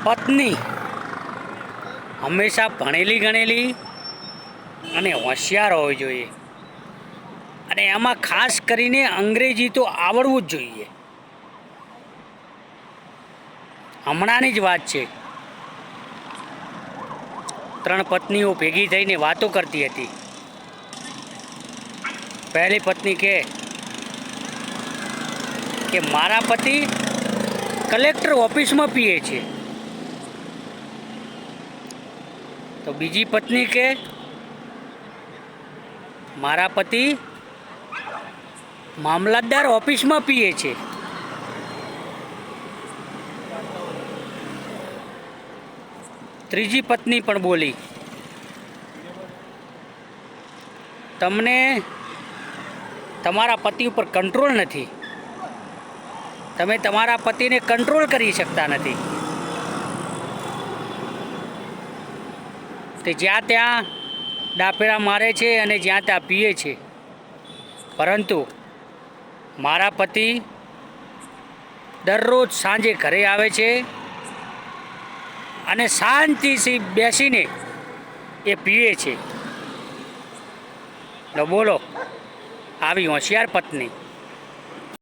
પત્ની હંમેશા ભણેલી ગણેલી અને હોશિયાર હોવી જોઈએ, અને એમાં ખાસ કરીને અંગ્રેજી તો આવડવું જ જોઈએ. હમણાંની જ વાત છે, 3 પત્નીઓ ભેગી થઈને વાતો કરતી હતી. પહેલી પત્ની કે મારા પતિ કલેક્ટર ઓફિસમાં પીએ છે. તો બીજી પત્ની કે મારા પતિ મામલતદાર ઓફિસમાં પીએ છે. ત્રીજી પત્ની પણ બોલી, તમને તમારા પતિ ઉપર કંટ્રોલ નથી, તમે તમારા પતિને કંટ્રોલ કરી શકતા નથી. તે જ્યાં ત્યાં ડાફેરા મારે છે અને જ્યાં ત્યાં પીએ છે, પરંતુ મારા પતિ દરરોજ સાંજે ઘરે આવે છે અને શાંતિથી બેસીને એ પીએ છે. બોલો, આવી હોશિયાર પત્ની